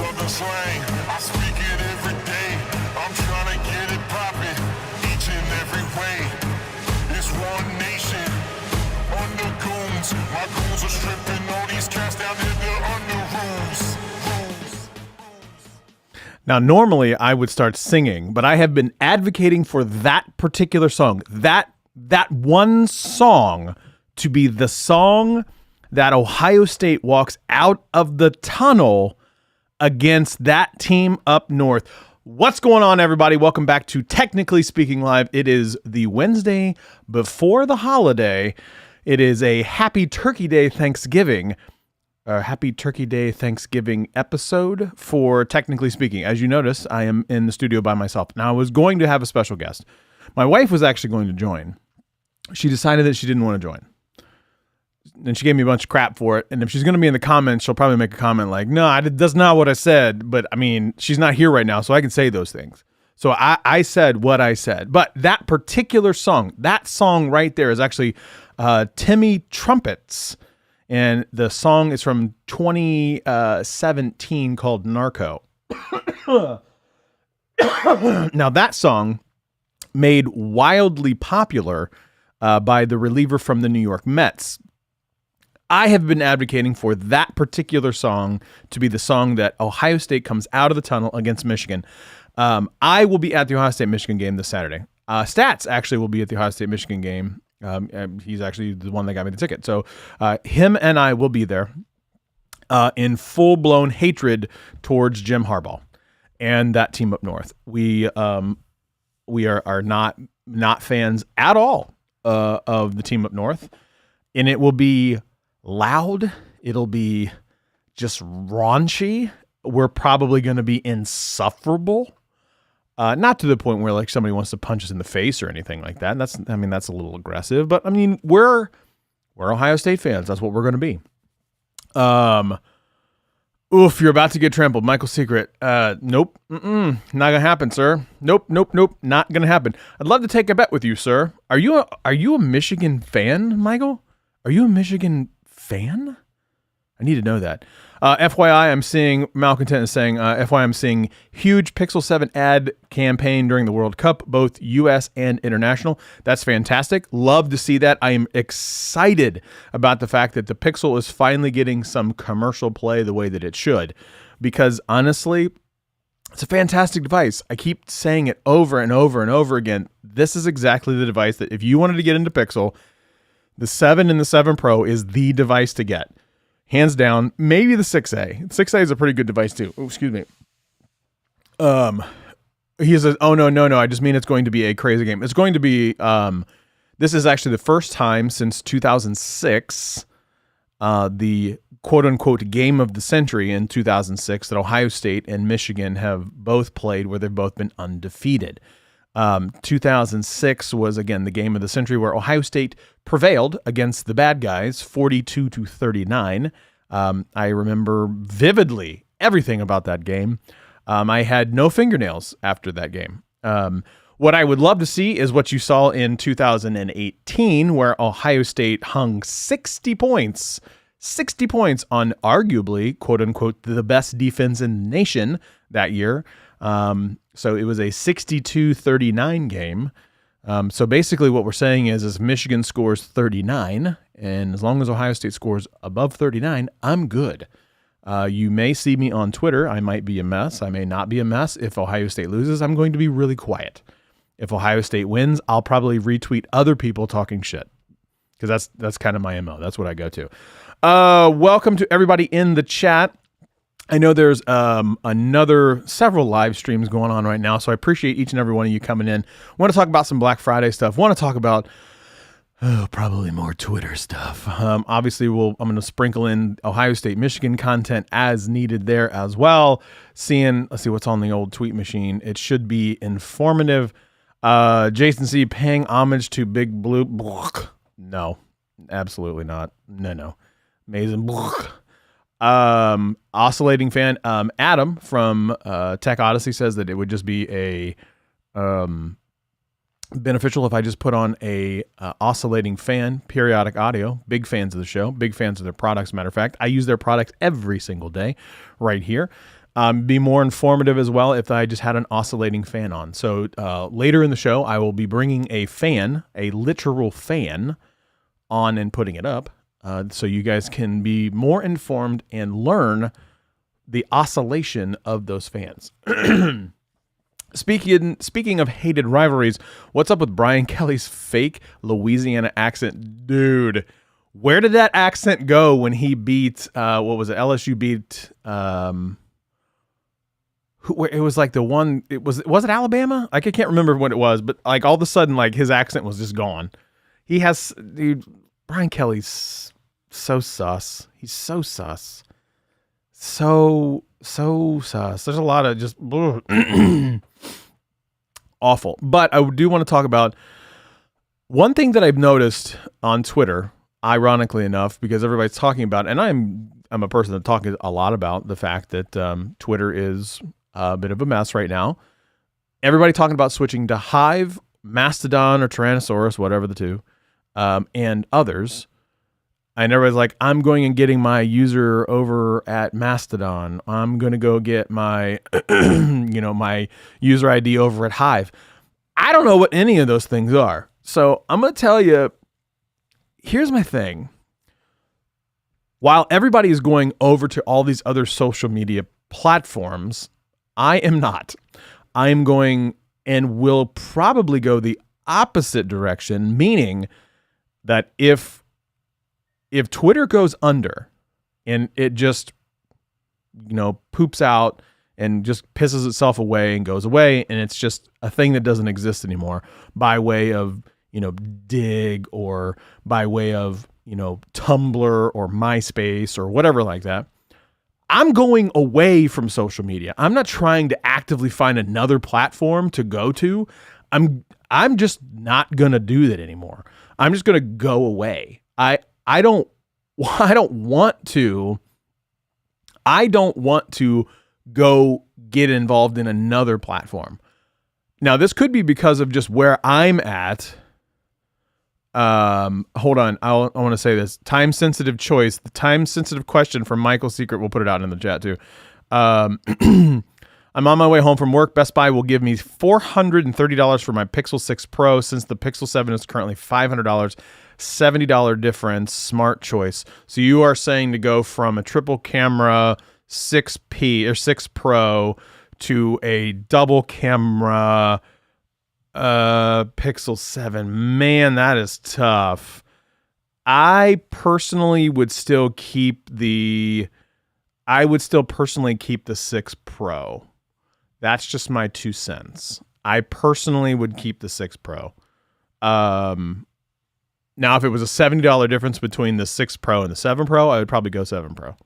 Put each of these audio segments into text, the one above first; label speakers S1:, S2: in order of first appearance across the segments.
S1: Southern slang, I speak it every day. I'm trying to get it poppin', each and every way. It's one nation, under goons. My goons are stripping all these cats down here, they're under rules.
S2: Now, normally I would start singing, but I have been advocating for that particular song, that one song, to be the song that Ohio State walks out of the tunnel against that team up north. What's going on, everybody? Welcome back to Technically Speaking Live. It is the Wednesday before the holiday. It is a Happy Turkey Day Thanksgiving. Happy Turkey Day Thanksgiving episode for Technically Speaking. As you notice, I am in the studio by myself. Now, I was going to have a special guest. My wife was actually going to join. She decided that she didn't want to join. And she gave me a bunch of crap for it. And if she's going to be in the comments, she'll probably make a comment like, no, that's not what I said. But I mean, she's not here right now, so I can say those things. So I said what I said. But that particular song, that song right there is actually Timmy Trumpets. And the song is from 2017 called Narco. Now, that song made wildly popular by the reliever from the New York Mets. I have been advocating for that particular song to be the song that Ohio State comes out of the tunnel against Michigan. I will be at the Ohio State-Michigan game this Saturday. Stats actually will be at the Ohio State-Michigan game. He's actually the one that got me the ticket. So him and I will be there in full-blown hatred towards Jim Harbaugh and that team up north. We are not fans at all of the team up north, and it will be loud. It'll be just raunchy. We're probably going to be insufferable. Not to the point where like somebody wants to punch us in the face or anything like that. That's a little aggressive, but I mean, we're Ohio State fans. That's what we're going to be. Oof, you're about to get trampled. Michael Secret. Nope. Not gonna happen, sir. Nope. Not gonna happen. I'd love to take a bet with you, sir. Are you a Michigan fan, Michael? Are you a Michigan fan? I need to know that. FYI, I'm seeing, Malcontent is saying, FYI, I'm seeing huge Pixel 7 ad campaign during the World Cup, both U.S. and international. That's fantastic. Love to see that. I am excited about the fact that the Pixel is finally getting some commercial play the way that it should. Because honestly, it's a fantastic device. I keep saying it over and over and over again. This is exactly the device that if you wanted to get into Pixel, the 7 and the 7 Pro is the device to get. Hands down, maybe the 6A. 6A is a pretty good device too. Oh, excuse me. He says, oh, no. I just mean it's going to be a crazy game. It's going to be, this is actually the first time since 2006, the quote unquote game of the century in 2006 that Ohio State and Michigan have both played where they've both been undefeated. 2006 was, again, the game of the century where Ohio State prevailed against the bad guys 42-39. I remember vividly everything about that game. I had no fingernails after that game. What I would love to see is what you saw in 2018, where Ohio State hung 60 points on arguably, quote unquote, the best defense in the nation that year. So it was a 62-39 game. So basically what we're saying is Michigan scores 39, and as long as Ohio State scores above 39, I'm good. You may see me on Twitter. I might be a mess. I may not be a mess. If Ohio State loses, I'm going to be really quiet. If Ohio State wins, I'll probably retweet other people talking shit, because that's kind of my MO. That's what I go to. Welcome to everybody in the chat. I know there's several live streams going on right now, so I appreciate each and every one of you coming in. Want to talk about some Black Friday stuff. Want to talk about probably more Twitter stuff. Obviously, I'm going to sprinkle in Ohio State, Michigan content as needed there as well. Let's see what's on the old tweet machine. It should be informative. Jason C. paying homage to Big Blue. No, absolutely not. No. Amazing. Oscillating fan. Adam from Tech Odyssey says that it would just be a beneficial if I just put on a oscillating fan, periodic audio. Big fans of the show, big fans of their products. Matter of fact, I use their products every single day right here. Be more informative as well if I just had an oscillating fan on. So later in the show, I will be bringing a fan, a literal fan, on and putting it up so you guys can be more informed and learn the oscillation of those fans. Speaking of hated rivalries, what's up with Brian Kelly's fake Louisiana accent? Dude, where did that accent go when he beat, what was it? LSU beat, it was like the one, was it Alabama? Like, I can't remember what it was, but like all of a sudden, like his accent was just gone. Brian Kelly's so sus. He's so sus. So sus. There's a lot of just awful. But I do want to talk about one thing that I've noticed on Twitter, ironically enough, because everybody's talking about, and I'm a person that talks a lot about the fact that Twitter is a bit of a mess right now. Everybody talking about switching to Hive, Mastodon, or Tyrannosaurus, whatever the two, and others. And everybody's like, I'm going and getting my user over at Mastodon. I'm going to go get my, my user ID over at Hive. I don't know what any of those things are. So I'm going to tell you, here's my thing. While everybody is going over to all these other social media platforms, I am not. I am going and will probably go the opposite direction, meaning that if Twitter goes under and it just, poops out and just pisses itself away and goes away, and it's just a thing that doesn't exist anymore by way of, Dig or by way of, Tumblr or MySpace or whatever like that, I'm going away from social media. I'm not trying to actively find another platform to go to. I'm just not going to do that anymore. I'm just going to go away. I don't want to go get involved in another platform. Now, this could be because of just where I'm at. Hold on. I want to say this. Time-sensitive choice. The time-sensitive question from Michael Secret. We'll put it out in the chat too. I'm on my way home from work. Best Buy will give me $430 for my Pixel 6 Pro since the Pixel 7 is currently $500. $70 difference. Smart choice. So you are saying to go from a triple camera 6P or 6 Pro to a double camera Pixel 7. Man, that is tough. I personally would still keep the 6 Pro. That's just my 2 cents. I personally would keep the 6 Pro. Now, if it was a $70 difference between the 6 Pro and the 7 Pro, I would probably go 7 Pro.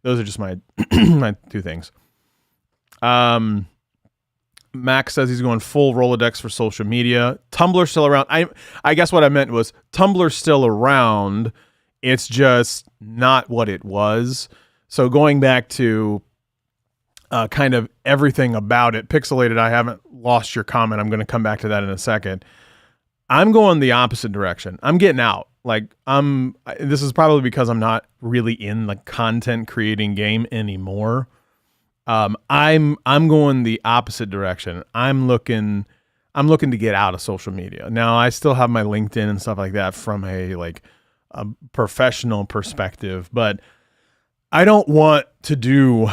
S2: Those are just my my 2 things. Max says he's going full Rolodex for social media. Tumblr's still around. I guess what I meant was Tumblr's still around. It's just not what it was. So going back to kind of everything about it, Pixelated, I haven't lost your comment. I'm going to come back to that in a second. I'm going the opposite direction. I'm getting out. This is probably because I'm not really in the content creating game anymore. I'm going the opposite direction. I'm looking to get out of social media. Now, I still have my LinkedIn and stuff like that from a professional perspective, but I don't want to do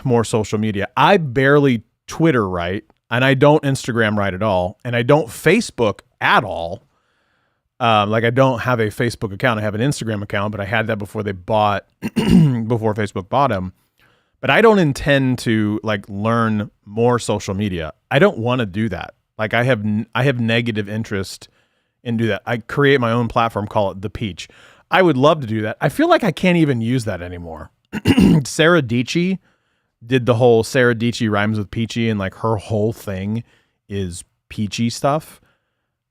S2: more social media. I barely Twitter right, and I don't Instagram right at all, and I don't Facebook at all. I don't have a Facebook account. I have an Instagram account, but I had that before before Facebook bought them. But I don't intend to learn more social media. I don't want to do that. I have negative interest in do that. I create my own platform, call it The Peach. I would love to do that. I feel like I can't even use that anymore. Sarah Dietschy did the whole Sarah Dietschy rhymes with Peachy, and her whole thing is peachy stuff,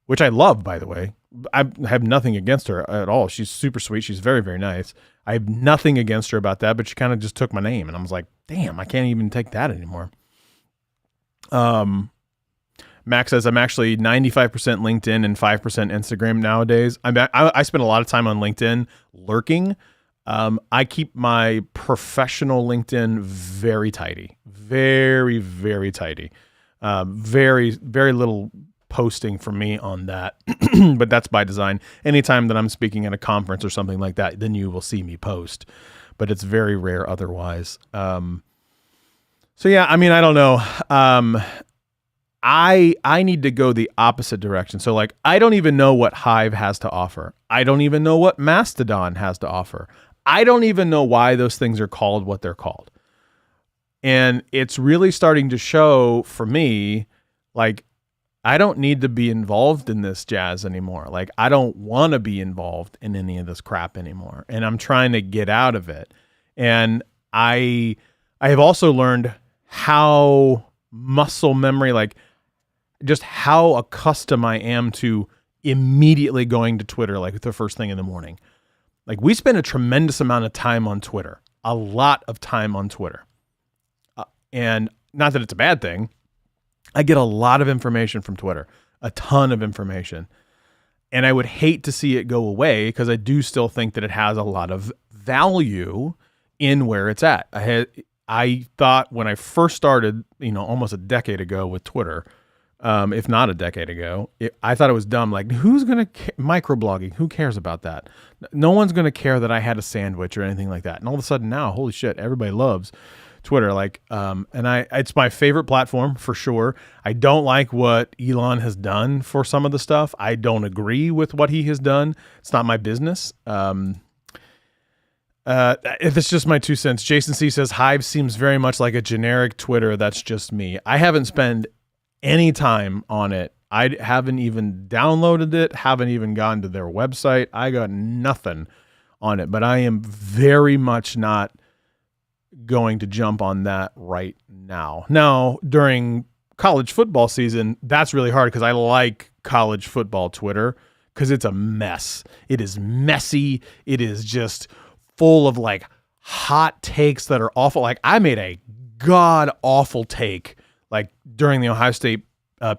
S2: which I love, by the way. I have nothing against her at all. She's super sweet. She's very, very nice. I have nothing against her about that, but she kind of just took my name, and I was like, damn, I can't even take that anymore. Max says, I'm actually 95% LinkedIn and 5% Instagram nowadays. I spend a lot of time on LinkedIn lurking. I keep my professional LinkedIn very tidy, very, very tidy. Very, very little posting from me on that, but that's by design. Anytime that I'm speaking at a conference or something like that, then you will see me post, but it's very rare otherwise. So yeah, I mean, I don't know. I need to go the opposite direction. So like, I don't even know what Hive has to offer. I don't even know what Mastodon has to offer. I don't even know why those things are called what they're called. And it's really starting to show for me, like, I don't need to be involved in this jazz anymore. Like, I don't want to be involved in any of this crap anymore. And I'm trying to get out of it. And I have also learned how muscle memory, like just how accustomed I am to immediately going to Twitter, like the first thing in the morning. Like, we spend a tremendous amount of time on Twitter, a lot of time on Twitter. And not that it's a bad thing. I get a lot of information from Twitter, a ton of information. And I would hate to see it go away because I do still think that it has a lot of value in where it's at. I thought when I first started, almost a decade ago with Twitter, if not a decade ago, I thought it was dumb. Like, who's going to microblogging? Who cares about that? No one's going to care that I had a sandwich or anything like that. And all of a sudden now, holy shit, everybody loves Twitter. Like, it's my favorite platform for sure. I don't like what Elon has done for some of the stuff. I don't agree with what he has done. It's not my business. It's just my 2 cents. Jason C says Hive seems very much like a generic Twitter. That's just me. I haven't spent any time on it. I haven't even downloaded it, haven't even gone to their website. I got nothing on it, but I am very much not going to jump on that right now. Now, during college football season, that's really hard because I like college football Twitter because it's a mess. It is messy. It is just full of like hot takes that are awful. Like, I made a god awful take like during the Ohio State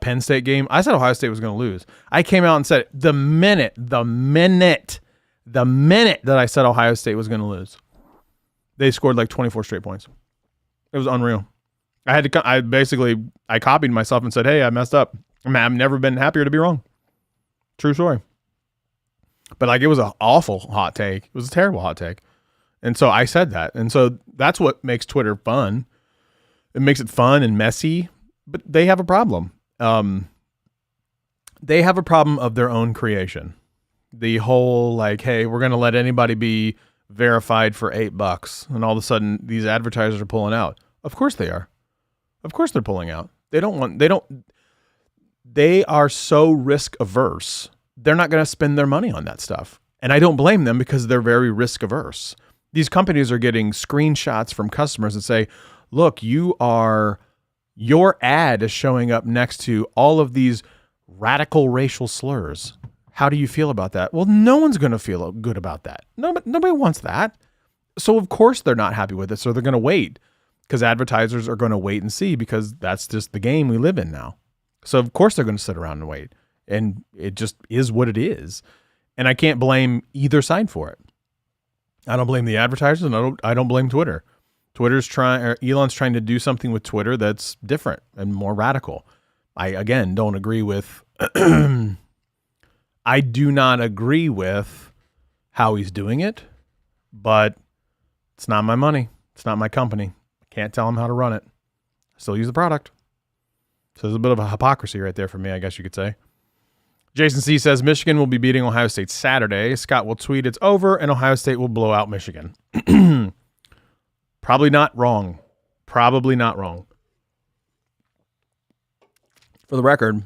S2: Penn State game. I said Ohio State was going to lose. I came out and said it the minute that I said Ohio State was going to lose. They scored like 24 straight points. It was unreal. I copied myself and said, hey, I messed up. I've never been happier to be wrong. True story. But like, it was an awful hot take. It was a terrible hot take. And so I said that. And so that's what makes Twitter fun. It makes it fun and messy, but they have a problem. They have a problem of their own creation. The whole like, hey, we're going to let anybody be verified for $8, and all of a sudden these advertisers are pulling out. Of course they are. Of course they're pulling out. They are so risk averse. They're not going to spend their money on that stuff. And I don't blame them because they're very risk averse. These companies are getting screenshots from customers that say, look, your ad is showing up next to all of these radical racial slurs. How do you feel about that? Well, no one's going to feel good about that. Nobody wants that. So of course they're not happy with it. So they're going to wait because advertisers are going to wait and see because that's just the game we live in now. So of course they're going to sit around and wait. And it just is what it is. And I can't blame either side for it. I don't blame the advertisers and I don't blame Twitter. Elon's trying to do something with Twitter that's different and more radical. I, again, don't agree with... I do not agree with how he's doing it, but it's not my money. It's not my company. I can't tell him how to run it. I still use the product. So there's a bit of a hypocrisy right there for me, I guess you could say. Jason C says Michigan will be beating Ohio State Saturday. Scott will tweet it's over and Ohio State will blow out Michigan. Probably not wrong. Probably not wrong. For the record,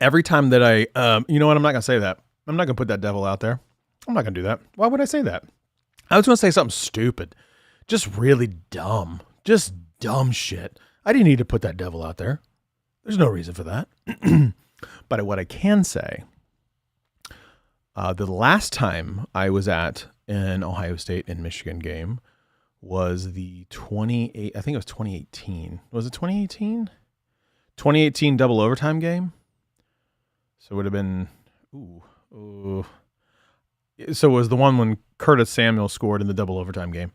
S2: every time that you know what? I'm not going to say that. I'm not going to put that devil out there. I'm not going to do that. Why would I say that? I was going to say something stupid. Just really dumb. Just dumb shit. I didn't need to put that devil out there. There's no reason for that. But what I can say, the last time I was at an Ohio State and Michigan game was the 2018. Was it 2018? 2018 double overtime game. So it would have been, So it was the one when Curtis Samuel scored in the double overtime game.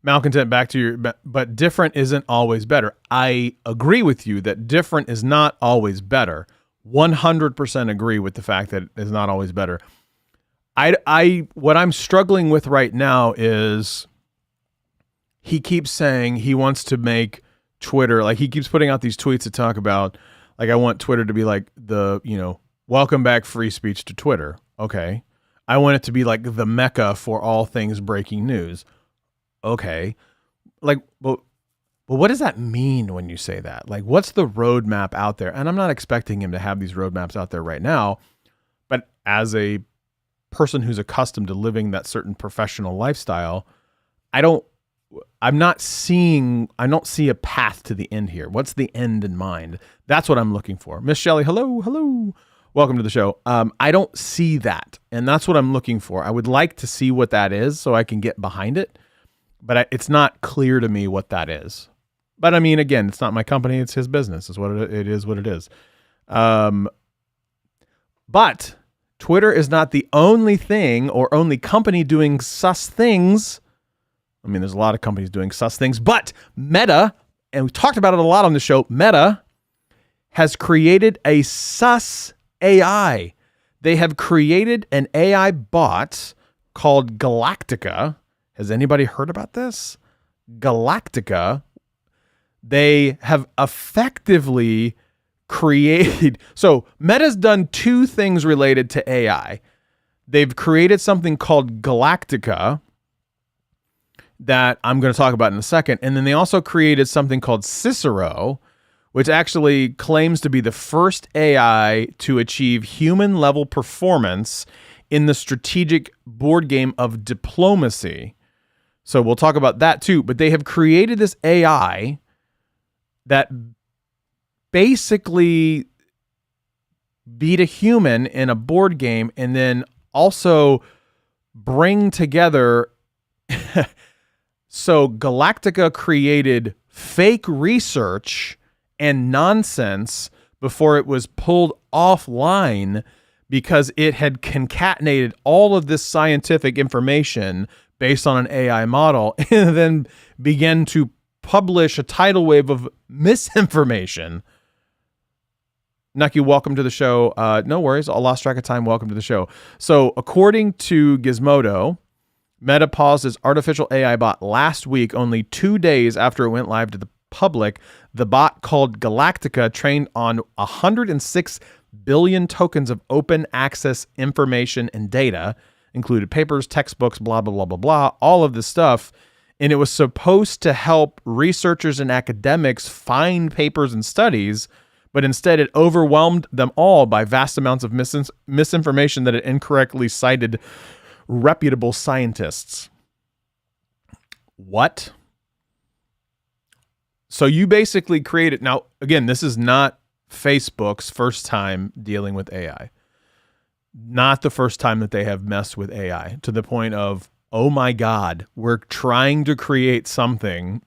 S2: Malcontent, back to your, but different isn't always better. I agree with you that different is not always better. 100% agree with the fact that it's not always better. What I'm struggling with right now is he keeps saying he wants to make Twitter, like he keeps putting out these tweets that talk about, like, I want Twitter to be like welcome back free speech to Twitter. Okay. I want it to be like the mecca for all things breaking news. Okay. Like, well, what does that mean when you say that? Like, what's the roadmap out there? And I'm not expecting him to have these roadmaps out there right now, but as a person who's accustomed to living that certain professional lifestyle, I don't see a path to the end here. What's the end in mind? That's what I'm looking for. Miss Shelley, hello. Welcome to the show. I don't see that, and that's what I'm looking for. I would like to see what that is so I can get behind it, but it's not clear to me what that is. But I mean, again, it's not my company; it's his business. It's what it is. What it is. But Twitter is not the only thing or only company doing sus things. I mean, there's a lot of companies doing sus things, but Meta, and we talked about it a lot on the show, Meta has created a sus AI. They have created an AI bot called Galactica. Has anybody heard about this? Galactica. They have effectively created. So Meta's done two things related to AI. They've created something called Galactica that I'm going to talk about in a second. And then they also created something called Cicero, which actually claims to be the first AI to achieve human-level performance in the strategic board game of diplomacy. So we'll talk about that too. But they have created this AI that basically beat a human in a board game and then also bring together... So Galactica created fake research and nonsense before it was pulled offline because it had concatenated all of this scientific information based on an AI model and then began to publish a tidal wave of misinformation. Nucky, welcome to the show. No worries. I lost track of time. Welcome to the show. So according to Gizmodo, Meta paused its artificial AI bot last week, only 2 days after it went live to the public. The bot, called Galactica, trained on 106 billion tokens of open access information and data, included papers, textbooks, blah, blah, blah, blah, blah, all of this stuff. And it was supposed to help researchers and academics find papers and studies, but instead it overwhelmed them all by vast amounts of misinformation that it incorrectly cited reputable scientists. What? So you basically created... Now, again, this is not Facebook's first time dealing with AI. Not the first time that they have messed with AI to the point of, oh my God, we're trying to create something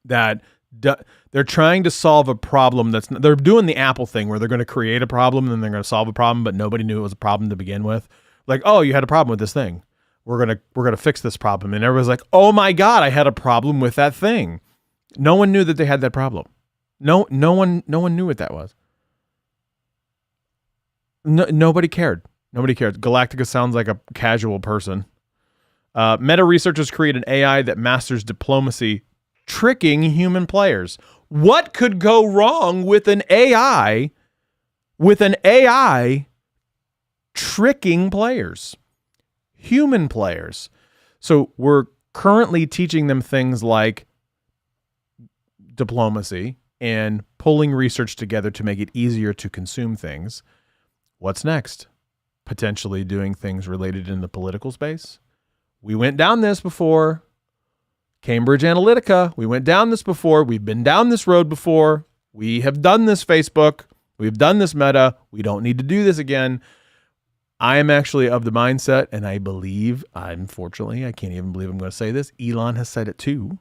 S2: that... They're trying to solve a problem that's... They're doing the Apple thing where they're going to create a problem and then they're going to solve a problem, but nobody knew it was a problem to begin with. Like, oh, you had a problem with this thing. We're gonna fix this problem. And everybody's like, oh my God, I had a problem with that thing. No one knew that they had that problem. No one knew what that was. Nobody cared. Nobody cared. Galactica sounds like a casual person. Meta researchers create an AI that masters diplomacy, tricking human players. What could go wrong with an AI? Tricking players, human players. So we're currently teaching them things like diplomacy and pulling research together to make it easier to consume things. What's next? Potentially doing things related in the political space. We went down this before. Cambridge Analytica. We went down this before. We've been down this road before. We have done this Facebook. We've done this Meta. We don't need to do this again. I am actually of the mindset, and I believe, unfortunately, I can't even believe I'm going to say this, Elon has said it too,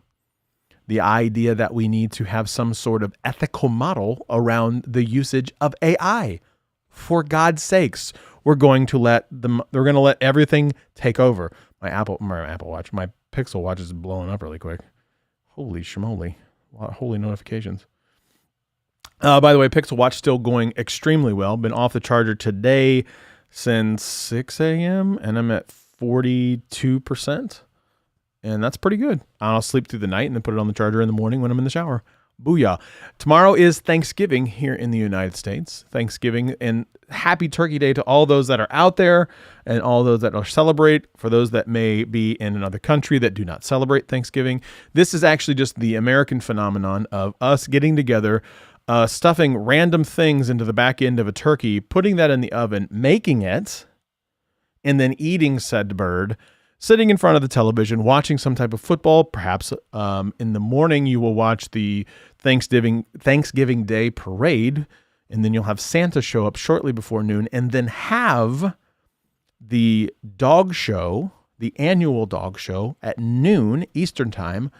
S2: the idea that we need to have some sort of ethical model around the usage of AI For God's sakes, we're going to let everything take over. My Apple Watch, my Pixel Watch is blowing up really quick. Holy schmoly. Holy notifications. By the way, Pixel Watch still going extremely well. Been off the charger today since 6 a.m. and I'm at 42%. And that's pretty good. I'll sleep through the night and then put it on the charger in the morning when I'm in the shower. Booyah. Tomorrow is Thanksgiving here in the United States. Thanksgiving, and happy Turkey Day to all those that are out there and all those that are celebrate. For those that may be in another country that do not celebrate Thanksgiving, this is actually just the American phenomenon of us getting together, stuffing random things into the back end of a turkey, putting that in the oven, making it, and then eating said bird, sitting in front of the television, watching some type of football. Perhaps in the morning you will watch the Thanksgiving Day parade, and then you'll have Santa show up shortly before noon, and then have the dog show, the annual dog show at noon Eastern time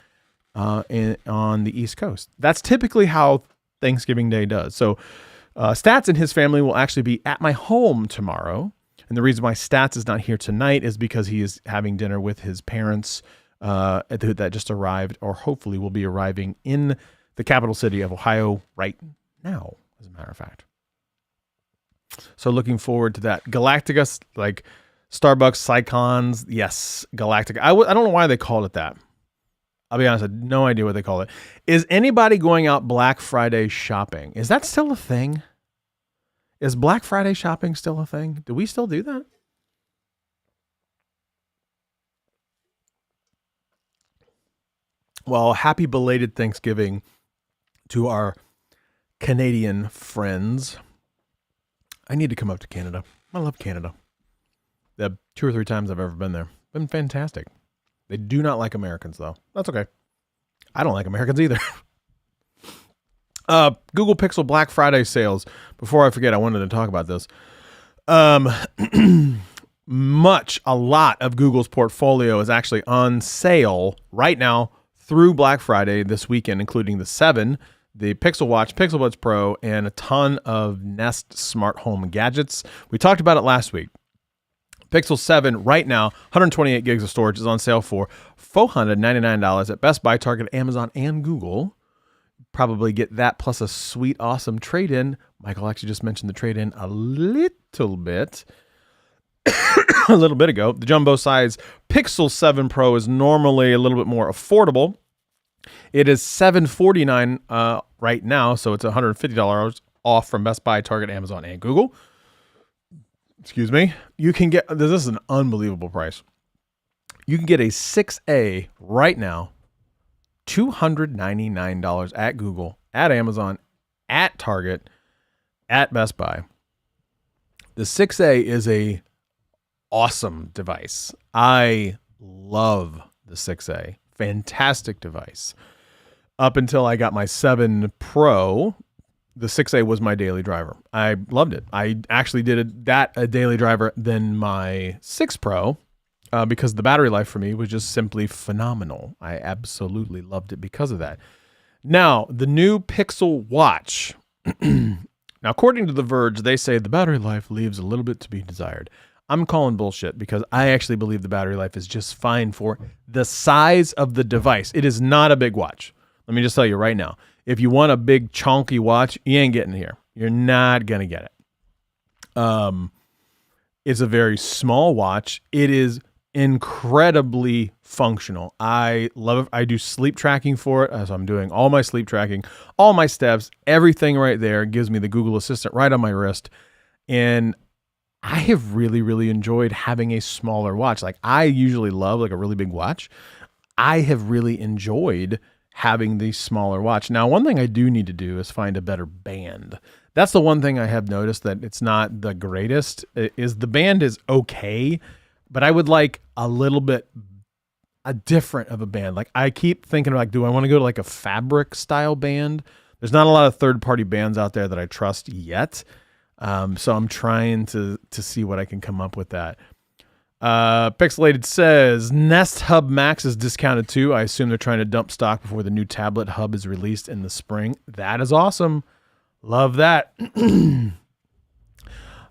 S2: on the East Coast. That's typically how Thanksgiving Day does. So Stats and his family will actually be at my home tomorrow. And the reason why Stats is not here tonight is because he is having dinner with his parents that just arrived, or hopefully will be arriving in the capital city of Ohio right now, as a matter of fact. So looking forward to that. Galactica, like Starbucks, Sycons, yes, Galactica. I don't know why they called it that. I'll be honest, I have no idea what they call it. Is anybody going out Black Friday shopping? Is that still a thing? Is Black Friday shopping still a thing? Do we still do that? Well, happy belated Thanksgiving to our Canadian friends. I need to come up to Canada. I love Canada. The 2 or 3 times I've ever been there. Been fantastic. They do not like Americans, though. That's okay. I don't like Americans either. Google Pixel Black Friday sales. Before I forget, I wanted to talk about this. A lot of Google's portfolio is actually on sale right now through Black Friday this weekend, including the 7, the Pixel Watch, Pixel Buds Pro, and a ton of Nest smart home gadgets. We talked about it last week. Pixel 7 right now, 128 gigs of storage, is on sale for $499 at Best Buy, Target, Amazon, and Google. Probably get that plus a sweet, awesome trade-in. Michael actually just mentioned the trade-in a little bit ago. The jumbo size Pixel 7 Pro is normally a little bit more affordable. It is $749 right now, so it's $150 off from Best Buy, Target, Amazon, and Google. Excuse me. You can get, this is an unbelievable price. You can get a 6A right now, $299 at Google, at Amazon, at Target, at Best Buy. The 6A is a awesome device. I love the 6A. Fantastic device. Up until I got my 7 Pro, the 6A was my daily driver. I loved it. I actually did a daily driver than my 6 Pro because the battery life for me was just simply phenomenal. I absolutely loved it because of that. Now, the new Pixel Watch. Now, according to The Verge, they say the battery life leaves a little bit to be desired. I'm calling bullshit because I actually believe the battery life is just fine for the size of the device. It is not a big watch. Let me just tell you right now. If you want a big chunky watch, you ain't getting it here. You're not going to get it. It's a very small watch. It is incredibly functional. I love it. I do sleep tracking for it. So I'm doing all my sleep tracking, all my steps, everything right there. It gives me the Google Assistant right on my wrist. And I have really, really enjoyed having a smaller watch. Like, I usually love like a really big watch. I have really enjoyed having the smaller watch. Now, one thing I do need to do is find a better band. That's the one thing I have noticed that it's not the greatest. Is the band is okay, but I would like a little bit a different of a band. Like, I keep thinking like, do I want to go to like a fabric style band? There's not a lot of third-party bands out there that I trust yet. So I'm trying to see what I can come up with that. Pixelated says Nest Hub Max is discounted too. I assume they're trying to dump stock before the new tablet hub is released in the spring. That is awesome. Love that.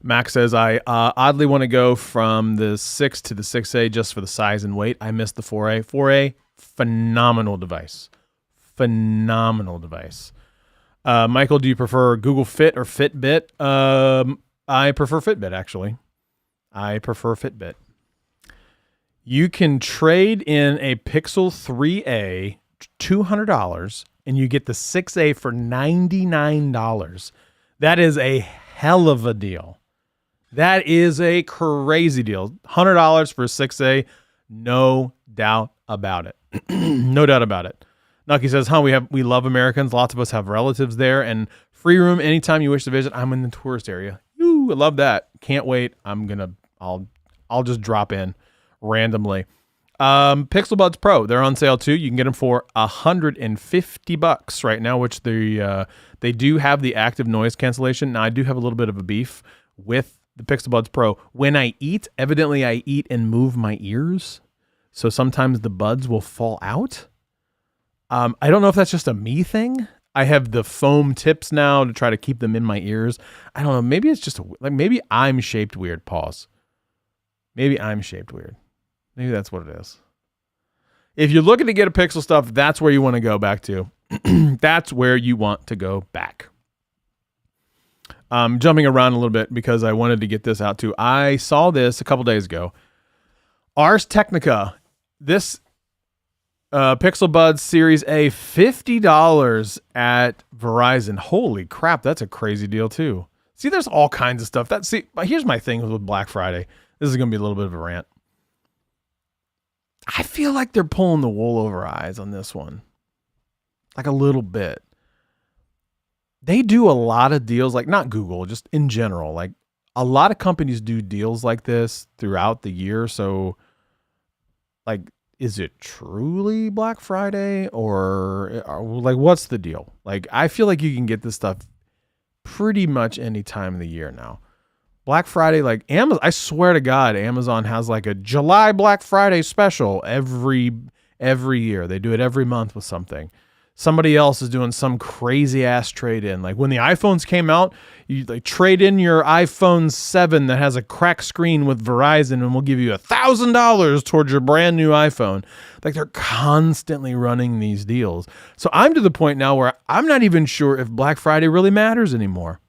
S2: Max says, I oddly want to go from the 6 to the 6A just for the size and weight. I missed the 4A. 4A, phenomenal device. Phenomenal device. Michael, do you prefer Google Fit or Fitbit? I prefer Fitbit, actually. I prefer Fitbit. You can trade in a Pixel 3A, $200, and you get the 6A for $99. That is a hell of a deal. That is a crazy deal. $100 for a 6A, no doubt about it. No doubt about it. Nucky says, we love Americans. Lots of us have relatives there, and free room anytime you wish to visit. I'm in the tourist area. I love that. Can't wait. I'll just drop in randomly. Pixel Buds Pro, they're on sale too. You can get them for $150 right now, which they do have the active noise cancellation. Now I do have a little bit of a beef with the Pixel Buds Pro. When I eat, evidently I eat and move my ears, so sometimes the buds will fall out. I don't know if that's just a me thing. I have the foam tips now to try to keep them in my ears. I don't know. Maybe it's just maybe I'm shaped weird. Pause. Maybe I'm shaped weird. Maybe that's what it is. If you're looking to get a Pixel stuff, that's where you want to go back to. That's where you want to go back. Jumping around a little bit because I wanted to get this out too. I saw this a couple days ago. Ars Technica. This Pixel Buds Series A, $50 at Verizon. Holy crap, that's a crazy deal too. See, there's all kinds of stuff. Here's my thing with Black Friday. This is going to be a little bit of a rant. I feel like they're pulling the wool over our eyes on this one. Like a little bit. They do a lot of deals, like not Google, just in general. Like a lot of companies do deals like this throughout the year. So like, is it truly Black Friday or like, what's the deal? Like, I feel like you can get this stuff pretty much any time of the year now. Black Friday, like Amazon, I swear to God, Amazon has like a July Black Friday special every year. They do it every month with something. Somebody else is doing some crazy ass trade in. Like when the iPhones came out, you like trade in your iPhone 7 that has a cracked screen with Verizon and we'll give you $1,000 towards your brand new iPhone. Like they're constantly running these deals. So I'm to the point now where I'm not even sure if Black Friday really matters anymore.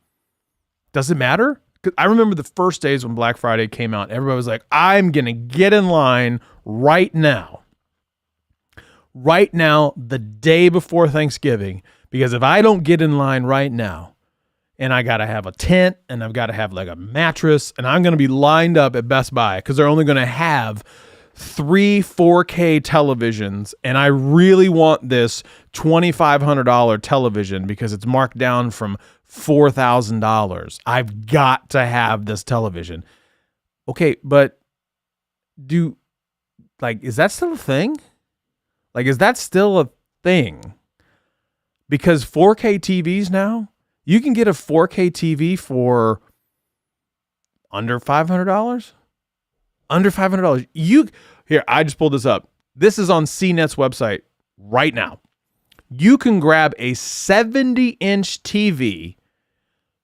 S2: Does it matter? I remember the first days when Black Friday came out, everybody was like, I'm going to get in line right now. Right now, the day before Thanksgiving, because if I don't get in line right now, and I got to have a tent, and I've got to have like a mattress, and I'm going to be lined up at Best Buy because they're only going to have 3 4K televisions, and I really want this $2,500 television because it's marked down from $4,000. I've got to have this television. Okay, but is that still a thing? Like, is that still a thing? Because 4K TVs now, you can get a 4K TV for under $500. Under $500. Here, I just pulled this up. This is on CNET's website right now. You can grab a 70-inch TV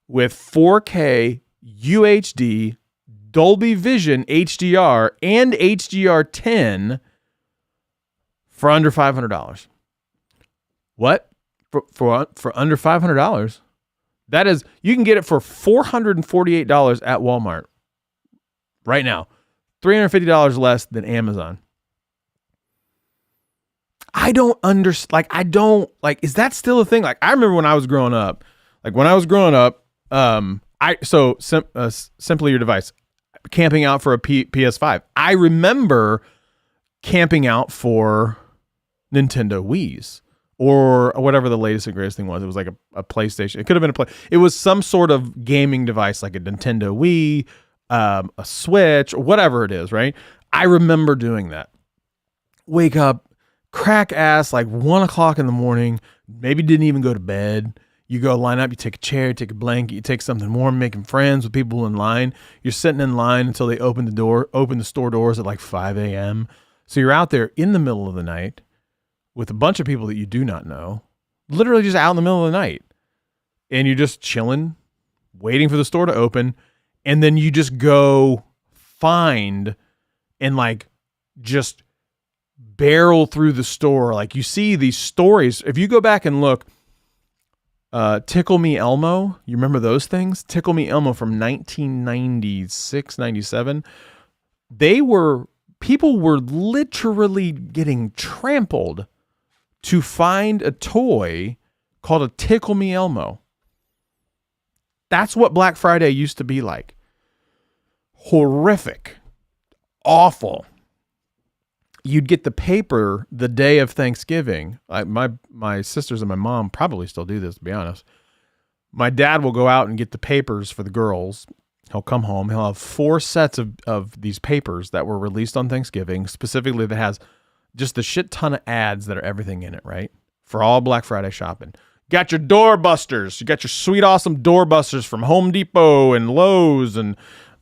S2: with 4K, UHD, Dolby Vision, HDR, and HDR10 for under $500. What? For under $500? That is, you can get it for $448 at Walmart right now. $350 less than Amazon. I don't understand. Is that still a thing? Like, I remember when I was growing up, Simply Your Device, camping out for a PS5. I remember camping out for Nintendo Wii's or whatever the latest and greatest thing was. It was like a PlayStation. It could have been it was some sort of gaming device, like a Nintendo Wii, a Switch, or whatever it is, right? I remember doing that. Wake up, crack ass, like 1 o'clock in the morning, maybe didn't even go to bed. You go line up, you take a chair, you take a blanket, you take something warm, making friends with people in line. You're sitting in line until they open the store doors at like 5 a.m. So you're out there in the middle of the night with a bunch of people that you do not know, literally just out in the middle of the night. And you're just chilling, waiting for the store to open. and then you just go find and like just barrel through the store. Like you see these stories. If you go back and look, Tickle Me Elmo, you remember those things? Tickle Me Elmo from 1996, 97. People were literally getting trampled to find a toy called a Tickle Me Elmo. That's what Black Friday used to be like. Horrific. Awful. You'd get the paper the day of Thanksgiving. My sisters and my mom probably still do this, to be honest. My dad will go out and get the papers for the girls. He'll come home. He'll have 4 sets of these papers that were released on Thanksgiving, specifically that has just the shit ton of ads that are everything in it, right? For all Black Friday shopping. Got your doorbusters. You got your sweet, awesome doorbusters from Home Depot and Lowe's and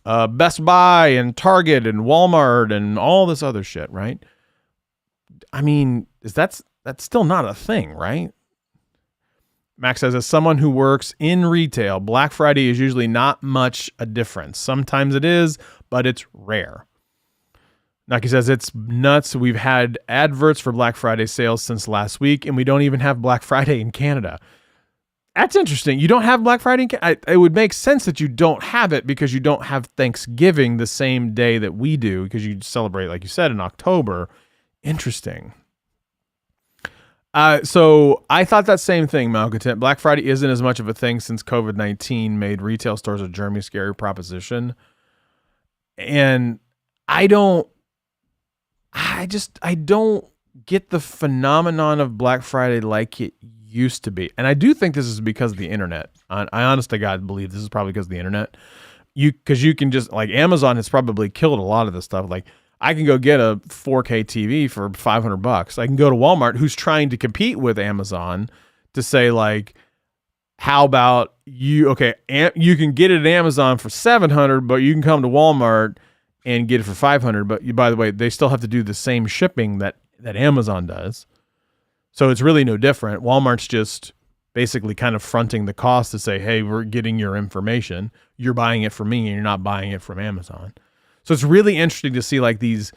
S2: Best Buy and Target and Walmart and all this other shit, right? I mean, that's still not a thing, right? Max says, as someone who works in retail, Black Friday is usually not much a difference. Sometimes it is, but it's rare. Naki says, it's nuts. We've had adverts for Black Friday sales since last week, and we don't even have Black Friday in Canada. That's interesting. You don't have Black Friday in Canada? It would make sense that you don't have it because you don't have Thanksgiving the same day that we do, because you celebrate, like you said, in October. Interesting. So I thought that same thing, Malcontent. Black Friday isn't as much of a thing since COVID-19 made retail stores a germy scary proposition. And I don't get the phenomenon of Black Friday like it used to be. And I do think this is because of the internet. I honest to God believe this is probably because of the internet. Because you can just, like, Amazon has probably killed a lot of this stuff. Like, I can go get a 4K TV for $500. I can go to Walmart, who's trying to compete with Amazon, to say, like, how about you? Okay, you can get it at Amazon for $700, but you can come to Walmart and get it for $500. But by the way, they still have to do the same shipping that Amazon does. So it's really no different. Walmart's just basically kind of fronting the cost to say, hey, we're getting your information. You're buying it from me and you're not buying it from Amazon. So it's really interesting to see, like, these,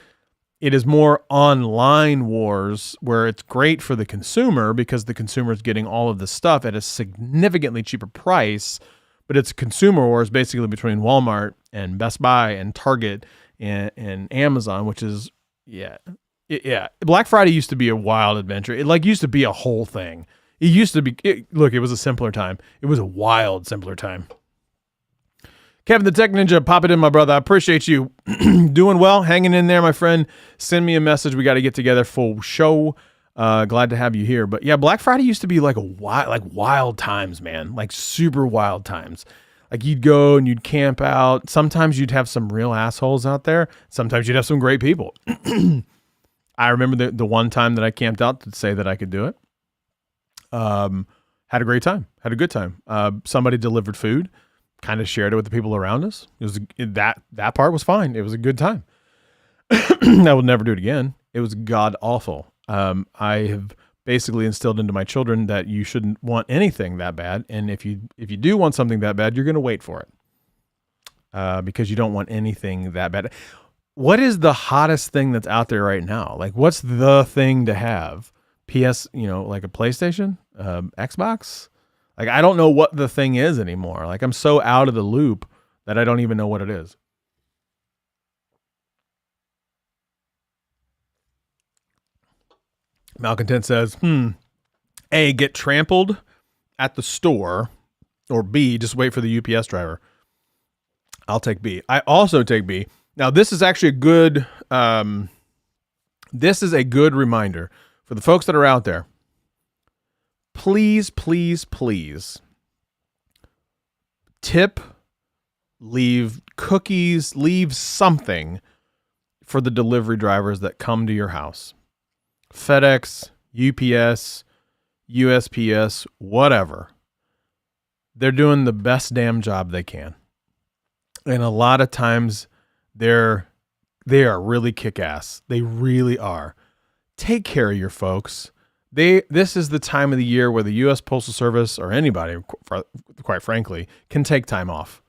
S2: it is more online wars where it's great for the consumer because the consumer is getting all of the stuff at a significantly cheaper price, but it's consumer wars basically between Walmart and Best Buy and Target and Amazon, which is, yeah. Black Friday used to be a wild adventure. It used to be a whole thing. It used to be, it was a simpler time. It was a wild, simpler time. Kevin the Tech Ninja, pop it in, my brother. I appreciate you doing well, hanging in there, my friend. Send me a message. We got to get together for show. Glad to have you here. But yeah, Black Friday used to be like wild times, man. Like super wild times. Like you'd go and you'd camp out. Sometimes you'd have some real assholes out there. Sometimes you'd have some great people. I remember the one time that I camped out to say that I could do it. Had a great time. Had a good time. Somebody delivered food. Kind of shared it with the people around us. It was that part was fine. It was a good time. I will never do it again. It was god awful. I have basically instilled into my children that you shouldn't want anything that bad, and if you do want something that bad, you're going to wait for it because you don't want anything that bad. What is the hottest thing that's out there right now? Like, what's the thing to have? PS, like a PlayStation, Xbox. Like, I don't know what the thing is anymore. Like, I'm so out of the loop that I don't even know what it is. Malcontent says, A, get trampled at the store, or B, just wait for the UPS driver. I'll take B. I also take B. Now, this is actually a good reminder for the folks that are out there. Please, please, please tip, leave cookies, leave something for the delivery drivers that come to your house. FedEx, UPS, USPS, whatever. They're doing the best damn job they can. And a lot of times they are really kick-ass. They really are. Take care of your folks. This is the time of the year where the U.S. Postal Service or anybody, quite frankly, can take time off.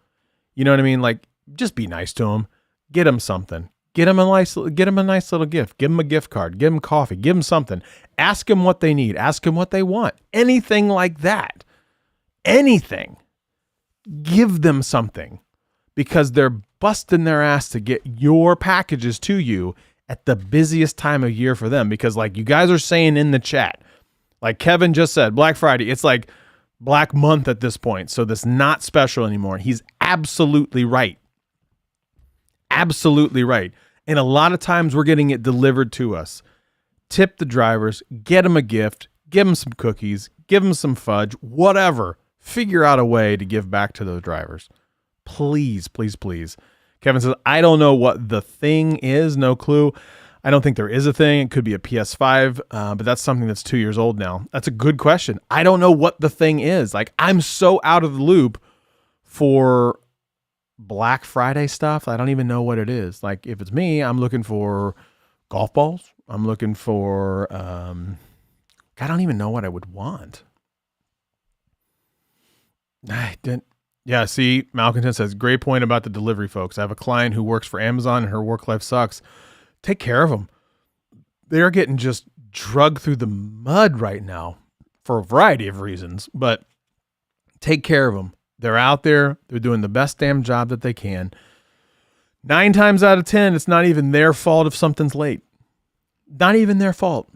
S2: You know what I mean? Like, just be nice to them. Get them something. Get them a nice little gift. Give them a gift card. Give them coffee. Give them something. Ask them what they need. Ask them what they want. Anything like that. Anything. Give them something, because they're busting their ass to get your packages to you at the busiest time of year for them. Because like you guys are saying in the chat, like Kevin just said, Black Friday, it's like Black Month at this point. So that's not special anymore. He's absolutely right. Absolutely right. And a lot of times we're getting it delivered to us. Tip the drivers, get them a gift, give them some cookies, give them some fudge, whatever. Figure out a way to give back to those drivers. Please, please, please. Kevin says, I don't know what the thing is. No clue. I don't think there is a thing. It could be a PS5, but that's something that's 2 years old now. That's a good question. I don't know what the thing is. Like, I'm so out of the loop for Black Friday stuff. I don't even know what it is. Like, if it's me, I'm looking for golf balls. I'm looking for, I don't even know what I would want. I didn't. Yeah, see, Malcontent says, great point about the delivery folks. I have a client who works for Amazon and her work life sucks. Take care of them. They're getting just drugged through the mud right now for a variety of reasons, but take care of them. They're out there. They're doing the best damn job that they can. 9 times out of 10, it's not even their fault if something's late. Not even their fault.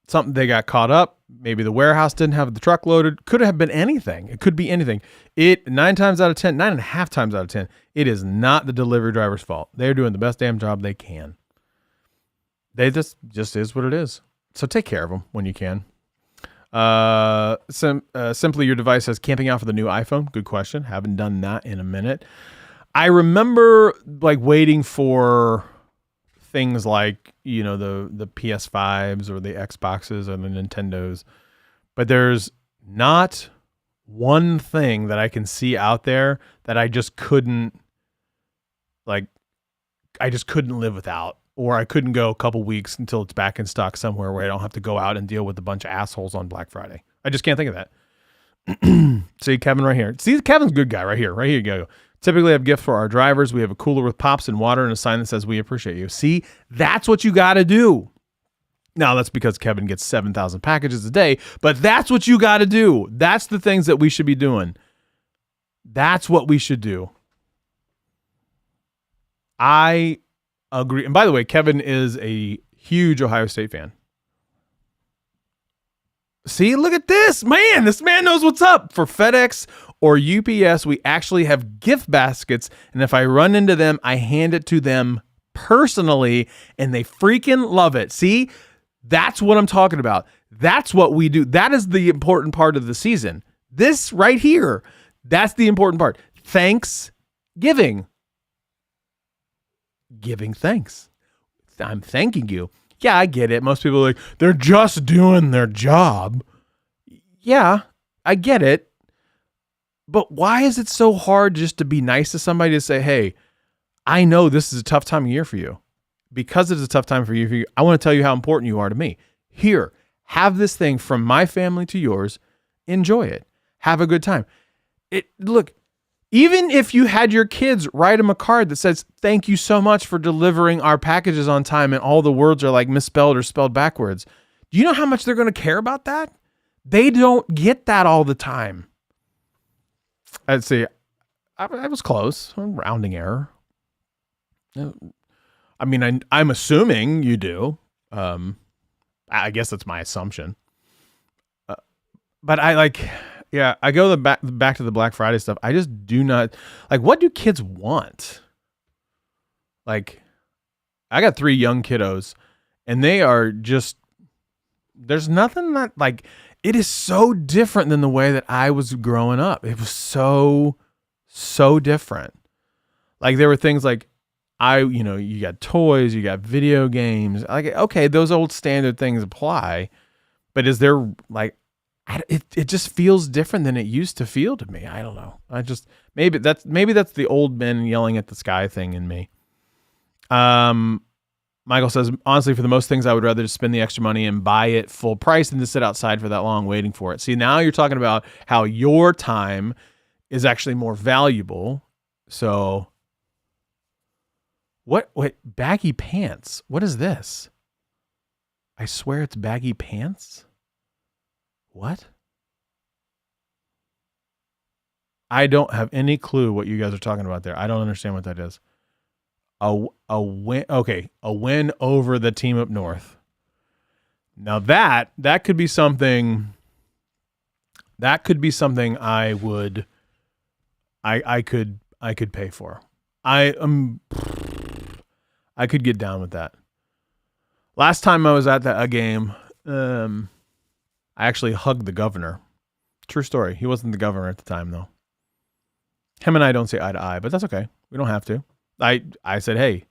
S2: Something they got caught up. Maybe the warehouse didn't have the truck loaded. Could have been anything. It could be anything. 9 times out of 10, 9.5 times out of 10, it is not the delivery driver's fault. They're doing the best damn job they can. They just is what it is. So take care of them when you can. Simply your device says camping out for the new iPhone. Good question. Haven't done that in a minute. I remember like waiting for things like, you know, the PS5s or the Xboxes or the Nintendos, but there's not one thing that I can see out there that I just couldn't live without, or I couldn't go a couple weeks until it's back in stock somewhere where I don't have to go out and deal with a bunch of assholes on Black Friday. I just can't think of that. See Kevin right here. See, Kevin's a good guy right here. Right here you go. Typically have gifts for our drivers. We have a cooler with pops and water and a sign that says we appreciate you. See, that's what you got to do. Now, that's because Kevin gets 7,000 packages a day, but that's what you got to do. That's the things that we should be doing. That's what we should do. I agree. And by the way, Kevin is a huge Ohio State fan. See, look at this, man. This man knows what's up. For FedEx or UPS, we actually have gift baskets. And if I run into them, I hand it to them personally and they freaking love it. See, that's what I'm talking about. That's what we do. That is the important part of the season. This right here, that's the important part. Thanksgiving. Giving thanks. I'm thanking you. Yeah, I get it. Most people are like, they're just doing their job. Yeah, I get it. But why is it so hard just to be nice to somebody to say, hey, I know this is a tough time of year for you. Because it's a tough time for you, I want to tell you how important you are to me. Here, have this thing from my family to yours. Enjoy it. Have a good time. Look, even if you had your kids write them a card that says, thank you so much for delivering our packages on time, and all the words are like misspelled or spelled backwards. Do you know how much they're going to care about that? They don't get that all the time. I'd say I was close. Rounding error. I mean, I'm assuming you do. I guess that's my assumption. But I go back to the Black Friday stuff. I just do not like. What do kids want? Like, I got 3 young kiddos, and they are just. There's nothing that like. It is so different than the way that I was growing up. It was so different. Like there were things like you got toys, you got video games. Like, okay, those old standard things apply, but is there like, it just feels different than it used to feel to me. I don't know. Maybe that's the old men yelling at the sky thing in me. Michael says, honestly, for the most things, I would rather just spend the extra money and buy it full price than to sit outside for that long waiting for it. See, now you're talking about how your time is actually more valuable. So What baggy pants? What is this? I swear it's baggy pants. What? I don't have any clue what you guys are talking about there. I don't understand what that is. A win. Okay, a win over the team up north. Now that could be something. That could be something I could pay for. I could get down with that. Last time I was at a game, I actually hugged the governor. True story. He wasn't the governor at the time though. Him and I don't see eye to eye, but that's okay. We don't have to. I said, hey,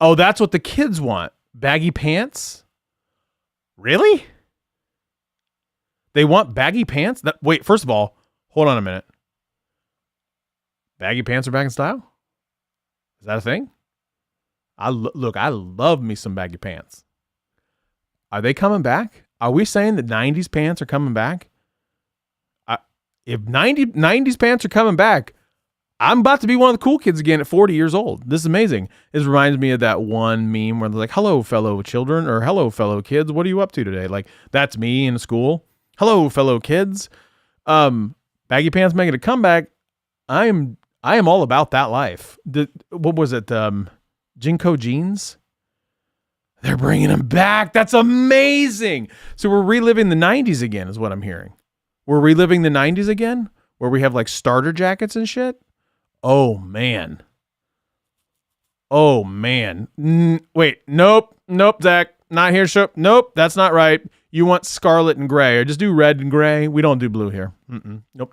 S2: oh, that's what the kids want. Baggy pants? Really? They want baggy pants? Wait, first of all, hold on a minute. Baggy pants are back in style? Is that a thing? I love me some baggy pants. Are they coming back? Are we saying that 90s pants are coming back? If 90s pants are coming back, I'm about to be one of the cool kids again at 40 years old. This is amazing. This reminds me of that one meme where they're like, hello, fellow children, or hello, fellow kids. What are you up to today? Like, that's me in school. Hello, fellow kids. Baggy pants making a comeback. I am all about that life. What was it? Jinko jeans? They're bringing them back. That's amazing. So we're reliving the 90s again is what I'm hearing. We're reliving the 90s again where we have like starter jackets and shit. Oh, man. Wait, nope, Zach. Not here, Shook. Nope, that's not right. You want scarlet and gray, or just do red and gray. We don't do blue here. Nope. Nope.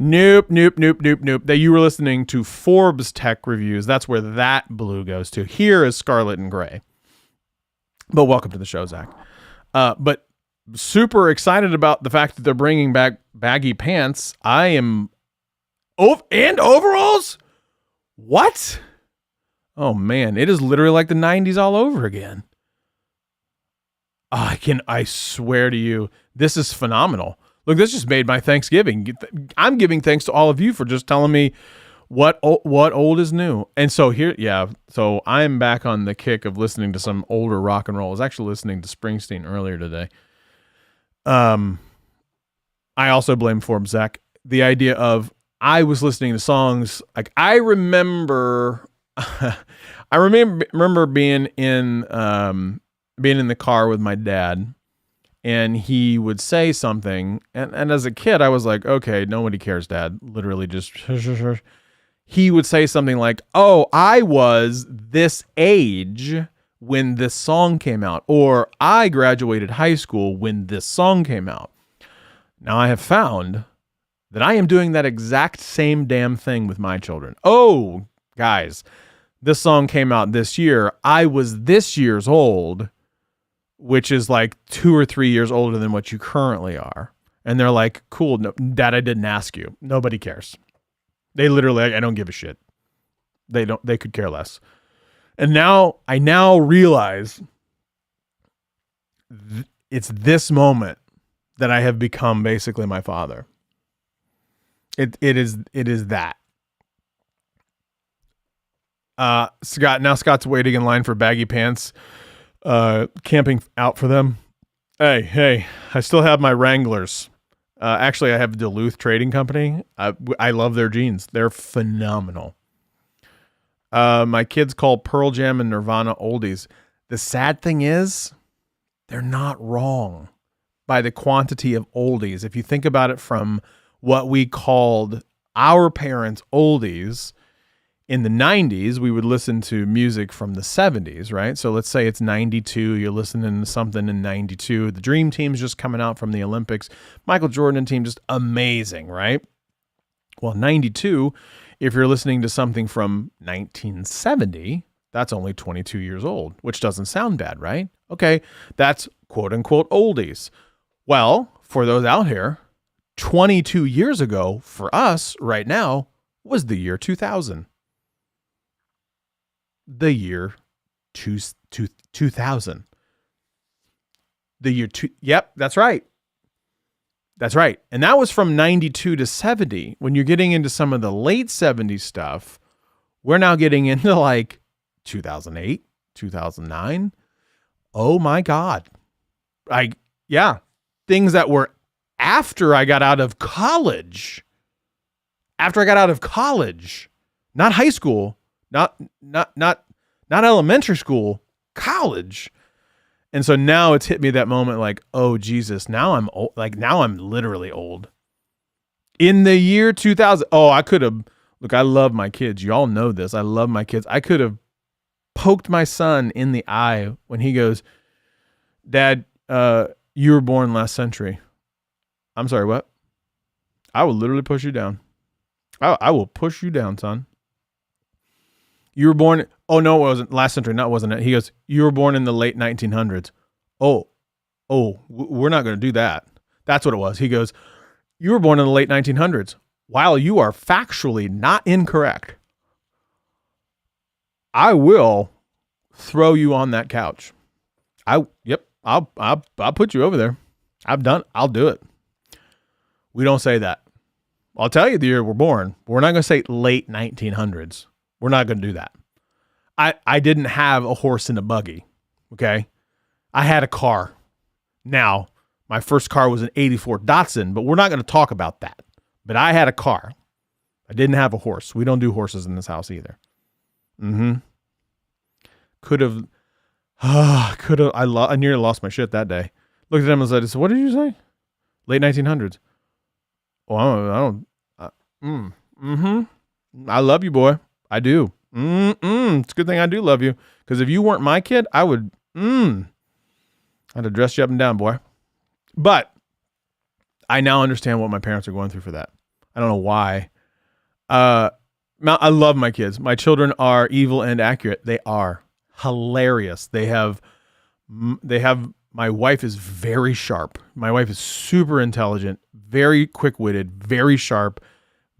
S2: That you were listening to Forbes Tech Reviews. That's where that blue goes to. Here is scarlet and gray. But welcome to the show, Zach. But super excited about the fact that they're bringing back baggy pants. I am... and overalls? What? Oh, man. It is literally like the 90s all over again. I swear to you, this is phenomenal. Look, this just made my Thanksgiving. I'm giving thanks to all of you for just telling me what old is new. And so so I'm back on the kick of listening to some older rock and roll. I was actually listening to Springsteen earlier today. I also blame Forbes, Zach. The idea of I was listening to songs like I remember being in the car with my dad, and he would say something, and as a kid I was like, okay, nobody cares, Dad. Literally just he would say something like, oh, I was this age when this song came out, or I graduated high school when this song came out. Now I have found that I am doing that exact same damn thing with my children. Oh, guys, this song came out this year. I was this year's old, which is like 2 or 3 years older than what you currently are. And they're like, cool, no, Dad, I didn't ask you. Nobody cares. They literally, I don't give a shit. They could care less. And I now realize it's this moment that I have become basically my father. It is that. Scott's waiting in line for baggy pants, camping out for them. Hey, I still have my Wranglers. Actually, I have Duluth Trading Company. I love their jeans. They're phenomenal. My kids call Pearl Jam and Nirvana oldies. The sad thing is, they're not wrong by the quantity of oldies. If you think about it from what we called our parents' oldies, in the 90s, we would listen to music from the 70s, right? So let's say it's 92, you're listening to something in 92. The Dream Team's just coming out from the Olympics. Michael Jordan team, just amazing, right? Well, 92, if you're listening to something from 1970, that's only 22 years old, which doesn't sound bad, right? Okay, that's quote-unquote oldies. Well, for those out here, 22 years ago, for us right now, was the year 2000. The year 2000. The year yep, that's right. That's right. And that was from 92 to 70. When you're getting into some of the late 70s stuff, We're now getting into like 2008, 2009. Oh my God. Things that were after I got out of college. Not high school, not elementary school, college. And so now it's hit me that moment like, oh Jesus, now I'm old. Like now I'm literally old. In the year 2000, I could have, look, I love my kids. You all know this. I love my kids. I could have poked my son in the eye when he goes, Dad, you were born last century. I'm sorry, what? I will literally push you down. I will push you down, son. You were born. Oh, no, it wasn't last century. No, it wasn't it. He goes, you were born in the late 1900s. We're not going to do that. That's what it was. He goes, you were born in the late 1900s. While you are factually not incorrect, I will throw you on that couch. I'll put you over there. I'll do it. We don't say that. I'll tell you the year we're born. But we're not going to say late 1900s. We're not going to do that. I didn't have a horse and a buggy. Okay. I had a car. Now, my first car was an 84 Datsun, but we're not going to talk about that. But I had a car. I didn't have a horse. We don't do horses in this house either. I nearly lost my shit that day. Looked at him and said, what did you say? Late 1900s. Oh, I love you, boy. I do. It's a good thing I do love you. Because if you weren't my kid, I would, I'd have dressed you up and down, boy. But I now understand what my parents are going through for that. I don't know why. I love my kids. My children are evil and accurate. They are hilarious. They have, my wife is very sharp. My wife is super intelligent, very quick-witted, very sharp,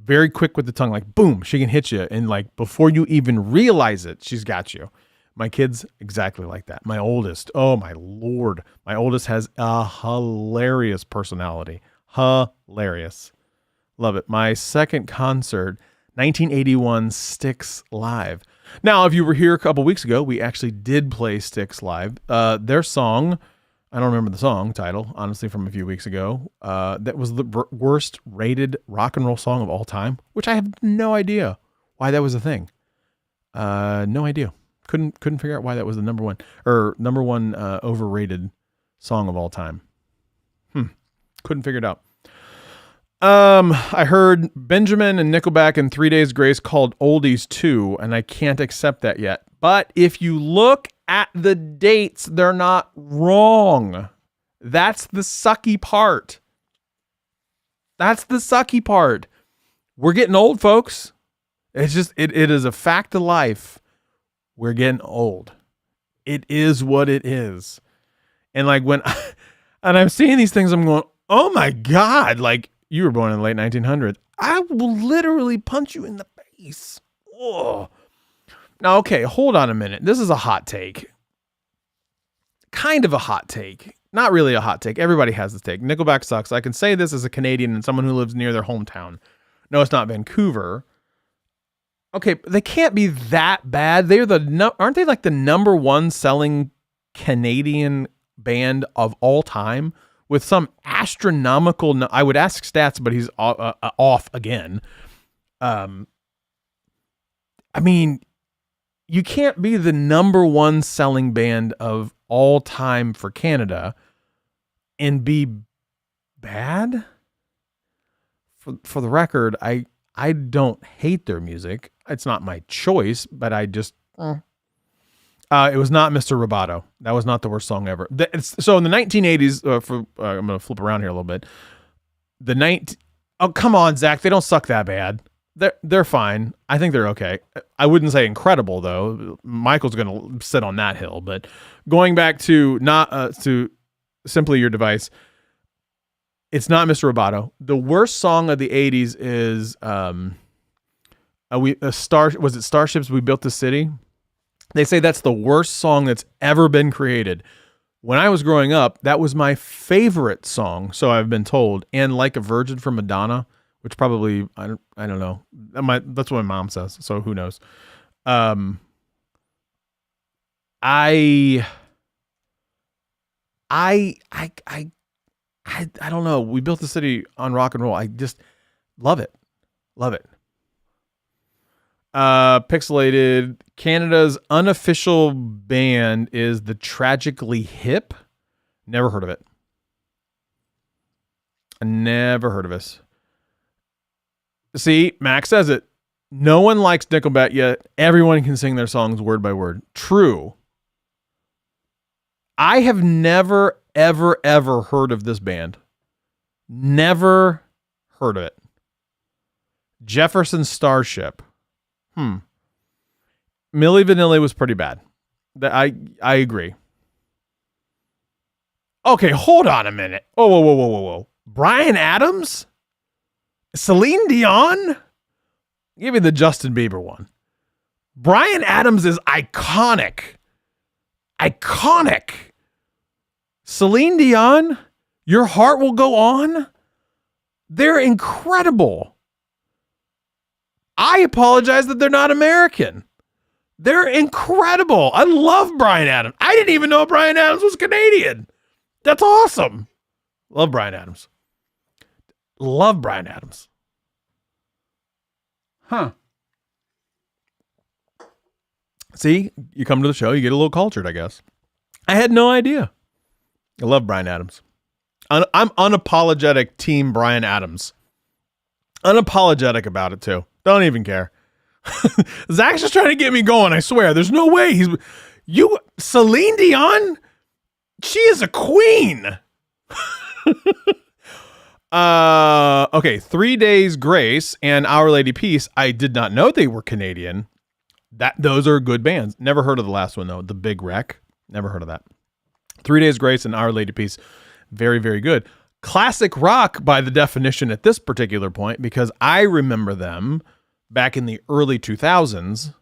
S2: very quick with the tongue. Like, boom, she can hit you. And like, before you even realize it, she's got you. My kids, exactly like that. My oldest, oh my Lord. My oldest has a hilarious personality. Hilarious. Love it. My second concert, 1981 Styx Live. Now, if you were here a couple weeks ago, we actually did play Styx Live. Their song, I don't remember the song title, honestly, from a few weeks ago. That was the worst rated rock and roll song of all time, which I have no idea why that was a thing. No idea. Couldn't figure out why that was the number one overrated song of all time. Couldn't figure it out. I heard Benjamin and Nickelback and 3 Days Grace called Oldies 2, and I can't accept that yet. But if you look at the dates, they're not wrong. That's the sucky part. We're getting old, folks. It's just, it is a fact of life. We're getting old. It is what it is. And like and I'm seeing these things, I'm going, oh my God, like, you were born in the late 1900s. I will literally punch you in the face. Oh. Now, okay, hold on a minute. This is a hot take. Kind of a hot take. Not really a hot take. Everybody has this take. Nickelback sucks. I can say this as a Canadian and someone who lives near their hometown. No, it's not Vancouver. Okay, but they can't be that bad. Aren't they like the number one selling Canadian band of all time? With some astronomical, I would ask stats, but he's off again. I mean, you can't be the number one selling band of all time for Canada and be bad. For the record, I don't hate their music. It's not my choice, but I just. It was not Mr. Roboto. That was not the worst song ever. So in the 1980s, I'm going to flip around here a little bit. Oh, come on, Zach. They don't suck that bad. They're fine. I think they're okay. I wouldn't say incredible though. Michael's going to sit on that hill. But going back to to Simply Your Device, it's not Mr. Roboto. The worst song of the 80s is was it Starships We Built the City? They say that's the worst song that's ever been created. When I was growing up, that was my favorite song, so I've been told. And Like a Virgin from Madonna which probably I don't know. That's what my mom says. So who knows? I don't know. We built the city on rock and roll. I just love it. Love it. Pixelated. Canada's unofficial band is the Tragically Hip. Never heard of it. I never heard of this. See, Max says it. No one likes Nickelback yet. Everyone can sing their songs word by word. True. I have never, ever, ever heard of this band. Never heard of it. Jefferson Starship. Milli Vanilli was pretty bad. I agree. Okay, hold on a minute. Whoa. Bryan Adams? Celine Dion? Give me the Justin Bieber one. Bryan Adams is iconic. Iconic. Celine Dion, Your Heart Will Go On? They're incredible. I apologize that they're not American. They're incredible. I love Bryan Adams. I didn't even know Bryan Adams was Canadian. That's awesome. Love Bryan Adams. Love Bryan Adams. Huh. See, you come to the show, you get a little cultured, I guess. I had no idea. I love Bryan Adams. I'm unapologetic team Bryan Adams. Unapologetic about it, too. Don't even care. Zach's just trying to get me going, I swear. There's no way Celine Dion? She is a queen. Okay, 3 Days Grace and Our Lady Peace. I did not know they were Canadian. Those are good bands. Never heard of the last one though. The Big Wreck. Never heard of that. 3 Days Grace and Our Lady Peace. Very, very good. Classic rock by the definition at this particular point, because I remember them back in the early 2000s,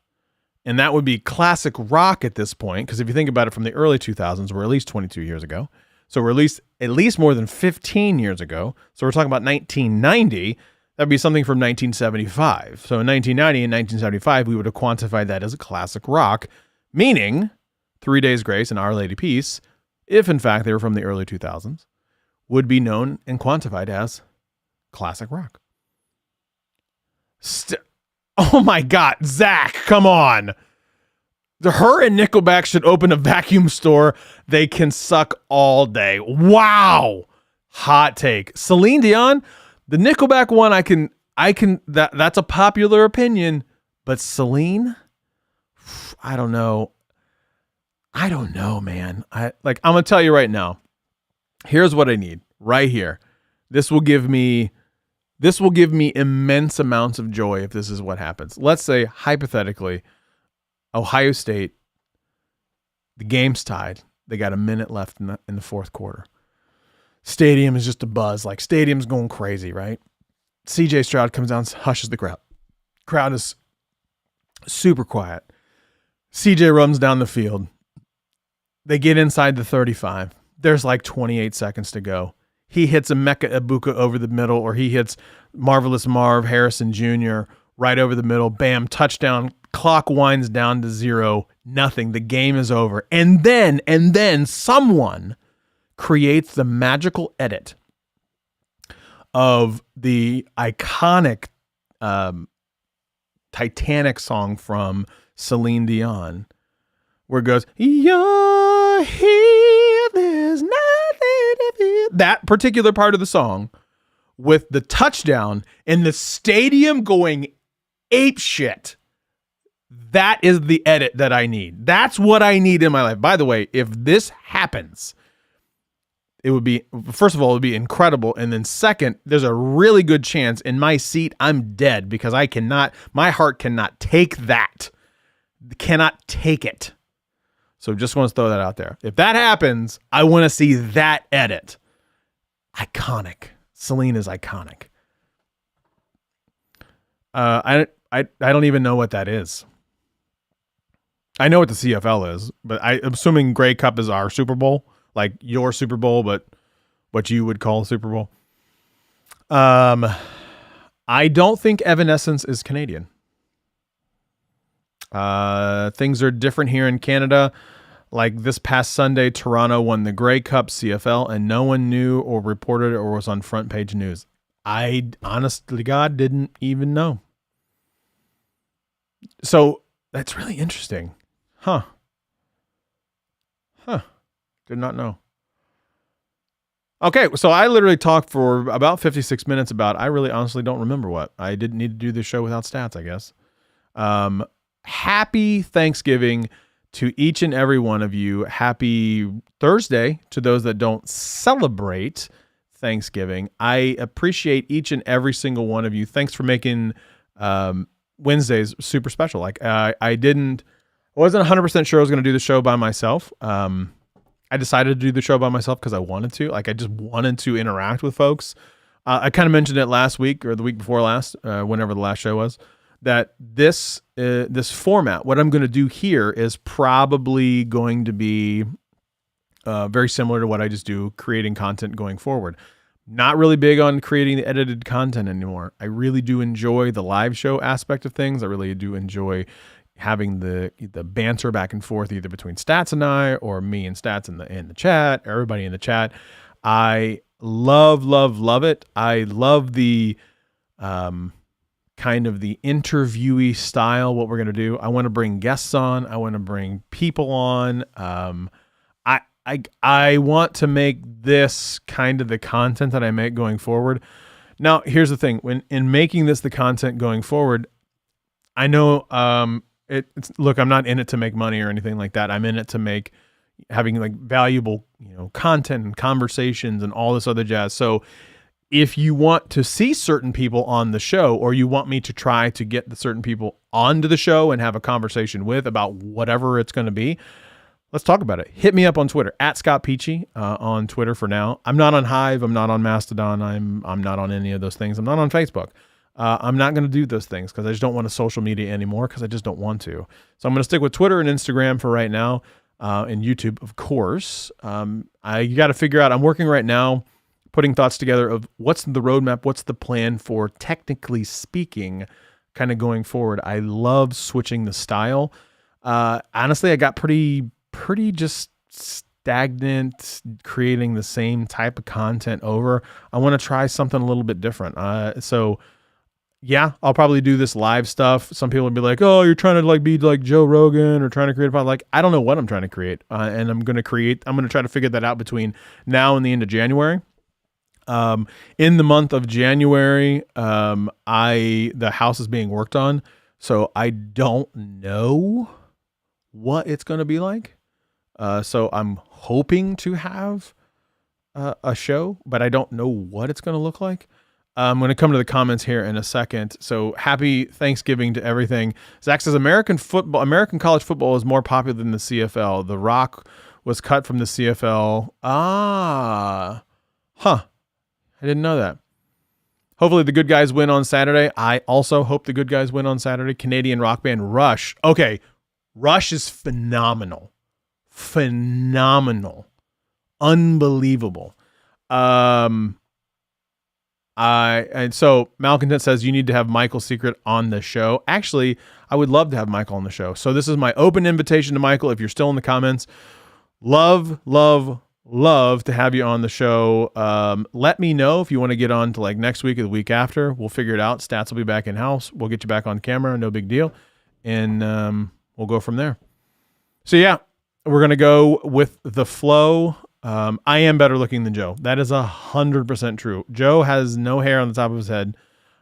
S2: and that would be classic rock at this point, because if you think about it, from the early 2000s, we're at least 22 years ago. So we're at least more than 15 years ago. So we're talking about 1990. That'd be something from 1975. So in 1990 and 1975, we would have quantified that as a classic rock, meaning 3 Days Grace and Our Lady Peace, if in fact they were from the early 2000s, would be known and quantified as classic rock. Oh my God, Zach, come on. Her and Nickelback should open a vacuum store. They can suck all day. Wow. Hot take. Celine Dion, the Nickelback one, that's a popular opinion, but Celine, I don't know. Man. I'm going to tell you right now. Here's what I need right here. This will give me immense amounts of joy if this is what happens. Let's say, hypothetically, Ohio State, the game's tied. They got a minute left in the fourth quarter. Stadium is just a buzz. Like, stadium's going crazy, right? CJ Stroud comes down, hushes the crowd. Crowd is super quiet. CJ runs down the field. They get inside the 35. There's like 28 seconds to go. He hits Emeka Ibuka over the middle, or he hits Marvelous Marv Harrison Jr. right over the middle. Bam, touchdown. Clock winds down to 0. Nothing. The game is over. And then someone creates the magical edit of the iconic Titanic song from Celine Dion, where it goes, "You're here, there's nothing to fear." That particular part of the song with the touchdown and the stadium going ape shit. That is the edit that I need. That's what I need in my life. By the way, if this happens, it would be, first of all, it would be incredible. And then second, there's a really good chance in my seat, I'm dead, because my heart cannot take that. Cannot take it. So just want to throw that out there. If that happens, I want to see that edit. Iconic. Celine is iconic. I don't even know what that is. I know what the CFL is, but I'm assuming Grey Cup is our Super Bowl, like your Super Bowl, but what you would call a Super Bowl. I don't think Evanescence is Canadian. Things are different here in Canada. Like this past Sunday, Toronto won the Grey Cup CFL, and no one knew or reported it or was on front page news. I honestly, God, didn't even know. So that's really interesting. Huh. Did not know. Okay, so I literally talked for about 56 minutes about, I really honestly don't remember what. I didn't need to do this show without stats, I guess. Happy Thanksgiving to each and every one of you. Happy Thursday to those that don't celebrate Thanksgiving. I appreciate each and every single one of you. Thanks for making Wednesdays super special. Like I wasn't 100% sure I was going to do the show by myself. I decided to do the show by myself because I wanted to. Like I just wanted to interact with folks. I kind of mentioned it last week or the week before last, whenever the last show was, that this format, what I'm going to do here is probably going to be very similar to what I just do, creating content going forward. Not really big on creating the edited content anymore. I really do enjoy the live show aspect of things. I really do enjoy having the banter back and forth, either between Stats and I, or me and Stats in the chat, everybody in the chat. I love it. I love the kind of the interviewee style, what we're going to do. I want to bring guests on. I want to bring people on. I want to make this kind of the content that I make going forward. Now, here's the thing. When in making this the content going forward, I know look, I'm not in it to make money or anything like that. I'm in it to make having like valuable, content and conversations and all this other jazz. So if you want to see certain people on the show, or you want me to try to get the certain people onto the show and have a conversation with about whatever it's going to be, let's talk about it. Hit me up on Twitter at Scott Peachy on Twitter for now. I'm not on Hive. I'm not on Mastodon. I'm not on any of those things. I'm not on Facebook. I'm not going to do those things because I just don't want to social media anymore, because I just don't want to. So I'm going to stick with Twitter and Instagram for right now, and YouTube, of course. You got to figure out, I'm working right now putting thoughts together of what's the roadmap, what's the plan for, technically speaking, kind of going forward. I love switching the style. Honestly, I got pretty just stagnant creating the same type of content over. I want to try something a little bit different. So yeah, I'll probably do this live stuff. Some people will be like, oh, you're trying to like be like Joe Rogan or trying to create a podcast. Like, I don't know what I'm trying to create. And I'm going to try to figure that out between now and the end of January. In the month of January, the house is being worked on, so I don't know what it's going to be like. So I'm hoping to have a show, but I don't know what it's going to look like. I'm going to come to the comments here in a second. So happy Thanksgiving to everything. Zach says American college football is more popular than the CFL. The Rock was cut from the CFL. I didn't know that. Hopefully the good guys win on Saturday. I also hope the good guys win on Saturday. Canadian rock band Rush. Okay, Rush is phenomenal. Unbelievable. And so Malcontent says you need to have Michael Secret on the show. Actually, I would love to have Michael on the show. So this is my open invitation to Michael. If you're still in the comments, love to have you on the show. Let me know if you want to get on to like next week or the week after. We'll figure it out. Stats will be back in house. We'll get you back on camera. No big deal. And we'll go from there. So yeah, we're going to go with the flow. I am better looking than Joe. That is 100% true. Joe has no hair on the top of his head.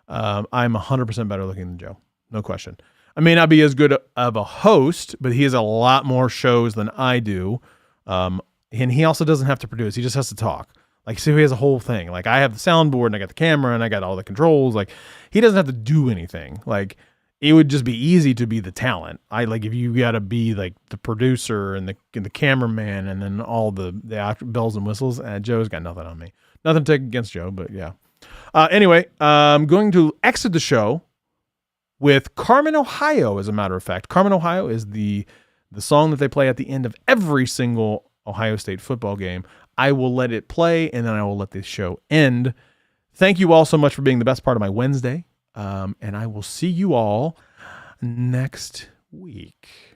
S2: I'm 100% better looking than Joe. No question. I may not be as good of a host, but he has a lot more shows than I do. And he also doesn't have to produce. He just has to talk. Like, so he has a whole thing. Like, I have the soundboard and I got the camera and I got all the controls. Like, he doesn't have to do anything. Like, it would just be easy to be the talent. If you got to be like the producer and the cameraman and then all the bells and whistles, Joe's got nothing on me. Nothing to take against Joe, but yeah. Anyway, I'm going to exit the show with Carmen, Ohio, as a matter of fact. Carmen, Ohio is the song that they play at the end of every single Ohio State football game. I will let it play, and then I will let this show end. Thank you all so much for being the best part of my Wednesday. And I will see you all next week.